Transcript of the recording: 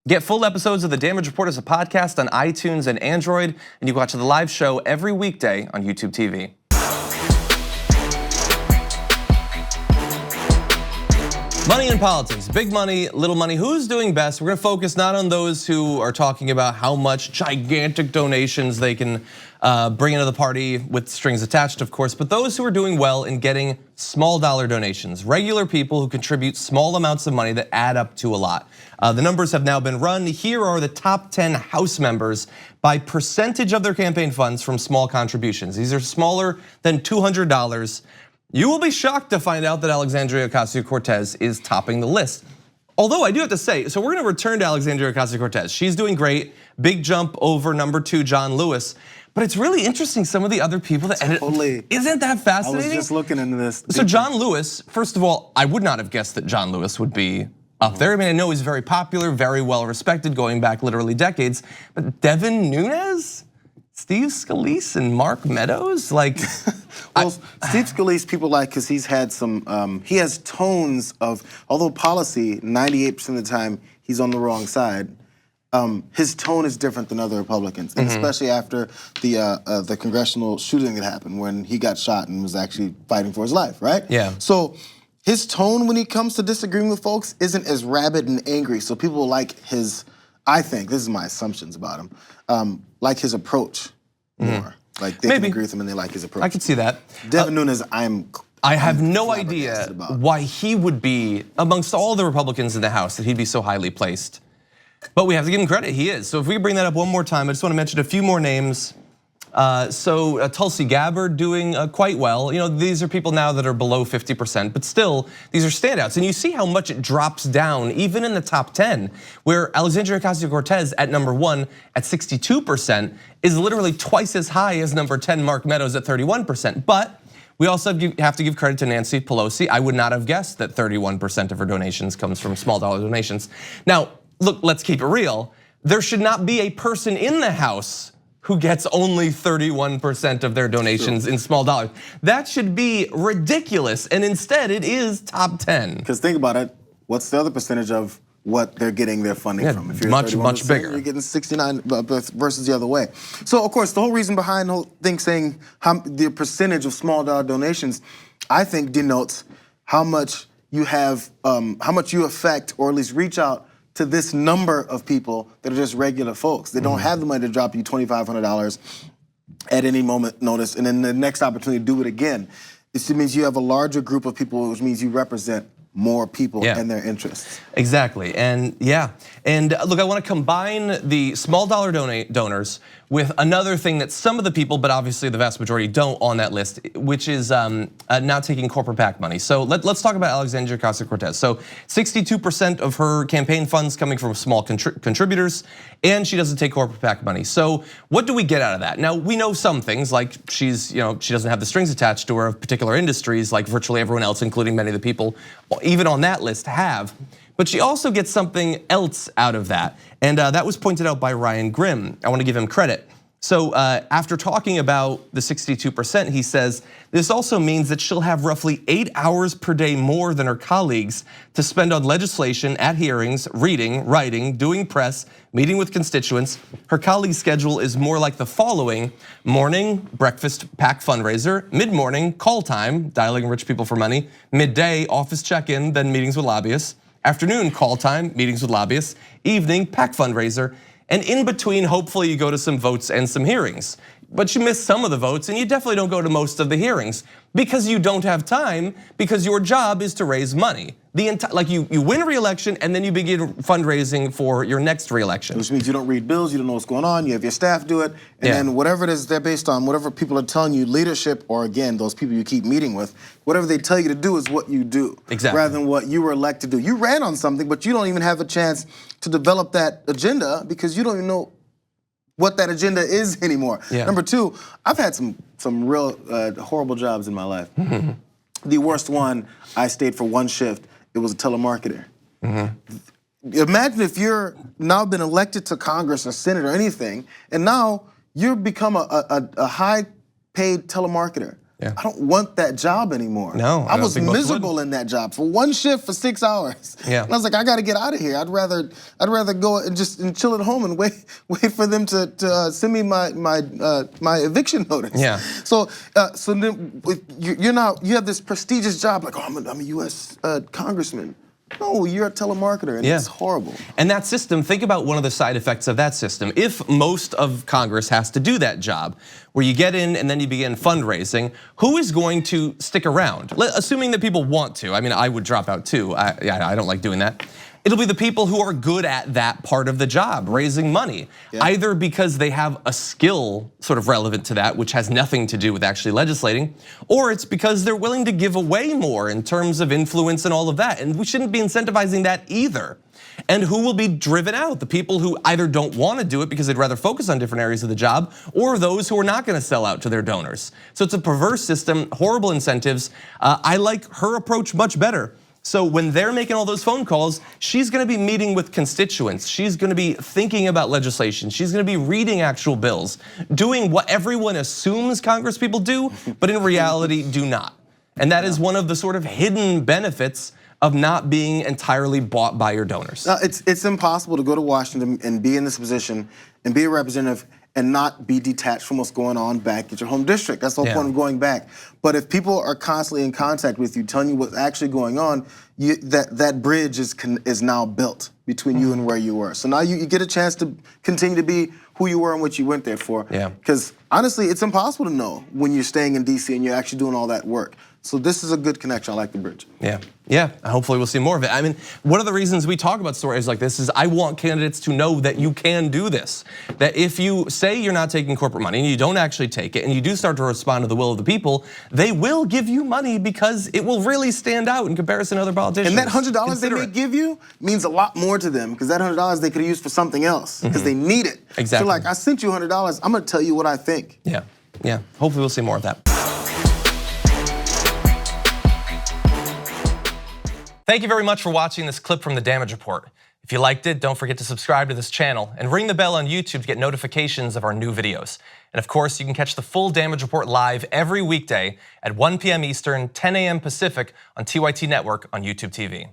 Get full episodes of The Damage Report as a podcast on iTunes and Android, and you can watch the live show every weekday on YouTube TV. Money in politics, big money, little money, who's doing best? We're gonna focus not on those who are talking about how much gigantic donations they can bring into the party with strings attached, of course, but those who are doing well in getting small dollar donations, regular people who contribute small amounts of money that add up to a lot. The numbers have now been run. Here are the top 10 House members by percentage of their campaign funds from small contributions. These are smaller than $200. You will be shocked to find out that Alexandria Ocasio-Cortez is topping the list. Although I do have to say, so we're gonna return to Alexandria Ocasio-Cortez. She's doing great, big jump over number 2, John Lewis. But it's really interesting some of the other people that Totally. Isn't that fascinating? I was just looking into this. So John Lewis, first of all, I would not have guessed that John Lewis would be up there. I mean, I know he's very popular, very well respected, going back literally decades. But Devin Nunes, Steve Scalise, and Mark Meadows, like. Well, Steve Scalise, people like, because he's had some, he has tones of, although policy, 98% of the time, he's on the wrong side. His tone is different than other Republicans, and especially after the congressional shooting that happened when he got shot and was actually fighting for his life, right? Yeah. So his tone when he comes to disagreeing with folks isn't as rabid and angry. So people like his, I think, this is my assumptions about him, like his approach more. Like they can agree with him and they like his approach. I could see that. Devin Nunes, I have no idea why he would be, amongst all the Republicans in the House, that he'd be so highly placed. But we have to give him credit, he is. So if we could bring that up one more time, I just want to mention a few more names. Tulsi Gabbard doing quite well. You know, these are people now that are below 50%, but still, these are standouts. And you see how much it drops down, even in the top 10, where Alexandria Ocasio-Cortez at number 1 at 62% is literally twice as high as number 10, Mark Meadows at 31%. But we also have to give credit to Nancy Pelosi. I would not have guessed that 31% of her donations comes from small dollar donations. Now, look, let's keep it real. There should not be a person in the House who gets only 31% of their donations in small dollars. That should be ridiculous, and instead it is top 10. Because think about it, what's the other percentage of what they're getting their funding from? If you're much bigger. You're getting 69 versus the other way. So of course, the whole reason behind the whole thing saying the percentage of small dollar donations, I think denotes how much you have, how much you affect or at least reach out to this number of people that are just regular folks. They don't have the money to drop you $2,500 at any moment notice, and then the next opportunity to do it again. It means you have a larger group of people, which means you represent more people and their interests. Exactly, and look, I want to combine the small dollar donors with another thing that some of the people, but obviously the vast majority don't on that list, which is not taking corporate PAC money. So let's talk about Alexandria Ocasio-Cortez. So 62% of her campaign funds coming from small contributors, and she doesn't take corporate PAC money. So what do we get out of that? Now, we know some things, like she doesn't have the strings attached to her of particular industries like virtually everyone else, including many of the people even on that list have. But she also gets something else out of that. And that was pointed out by Ryan Grimm. I want to give him credit. So after talking about the 62%, he says, this also means that she'll have roughly 8 hours per day more than her colleagues to spend on legislation, at hearings, reading, writing, doing press, meeting with constituents. Her colleagues' schedule is more like the following: morning, breakfast, PAC fundraiser; mid-morning, call time, dialing rich people for money; midday, office check-in, then meetings with lobbyists; afternoon, call time, meetings with lobbyists; evening, PAC fundraiser; and in between, hopefully you go to some votes and some hearings. But you miss some of the votes, and you definitely don't go to most of the hearings because you don't have time, because your job is to raise money. Like you win re-election and then you begin fundraising for your next re-election. Which means you don't read bills, you don't know what's going on, you have your staff do it, and then whatever it is they're based on, whatever people are telling you, leadership, or again, those people you keep meeting with, whatever they tell you to do is what you do. Exactly. Rather than what you were elected to do. You ran on something, but you don't even have a chance to develop that agenda because you don't even know what that agenda is anymore. Number two, I've had some real horrible jobs in my life. The worst one, I stayed for one shift. It was a telemarketer. Imagine if you're now been elected to Congress or Senate or anything, and now you've become a high-paid telemarketer. Yeah. I don't want that job anymore. No, I I don't was think most miserable in that job for one shift for 6 hours. Yeah. And I was like, I got to get out of here. I'd rather go and just chill at home and wait for them to send me my eviction notice. Yeah. So then you have this prestigious job like, oh, I'm a U.S. Congressman. No, you're a telemarketer, and it's horrible. And that system, think about one of the side effects of that system. If most of Congress has to do that job, where you get in and then you begin fundraising, who is going to stick around? Assuming that people want to. I mean, I would drop out too. I don't like doing that. It'll be the people who are good at that part of the job, raising money. Yeah. Either because they have a skill sort of relevant to that, which has nothing to do with actually legislating, or it's because they're willing to give away more in terms of influence and all of that. And we shouldn't be incentivizing that either. And who will be driven out? The people who either don't want to do it because they'd rather focus on different areas of the job, or those who are not going to sell out to their donors. So it's a perverse system, horrible incentives. I like her approach much better. So when they're making all those phone calls, she's gonna be meeting with constituents. She's gonna be thinking about legislation. She's gonna be reading actual bills, doing what everyone assumes Congress people do, but in reality do not. And that is one of the sort of hidden benefits of not being entirely bought by your donors. It's impossible to go to Washington and be in this position and be a representative and not be detached from what's going on back at your home district. That's the whole point of going back. But if people are constantly in contact with you, telling you what's actually going on, that bridge is now built between you and where you were. So now you get a chance to continue to be who you were and what you went there for. Yeah. Because honestly, it's impossible to know when you're staying in DC and you're actually doing all that work. So this is a good connection. I like the bridge. Yeah, hopefully we'll see more of it. I mean, one of the reasons we talk about stories like this is I want candidates to know that you can do this. That if you say you're not taking corporate money and you don't actually take it and you do start to respond to the will of the people, they will give you money because it will really stand out in comparison to other politicians. And that $100 they may give you means a lot more to them because that $100 they could have used for something else because they need it. Exactly. So like, I sent you $100, I'm gonna tell you what I think. Yeah, hopefully we'll see more of that. Thank you very much for watching this clip from the Damage Report. If you liked it, don't forget to subscribe to this channel and ring the bell on YouTube to get notifications of our new videos. And of course, you can catch the full Damage Report live every weekday at 1 p.m. Eastern, 10 a.m. Pacific on TYT Network on YouTube TV.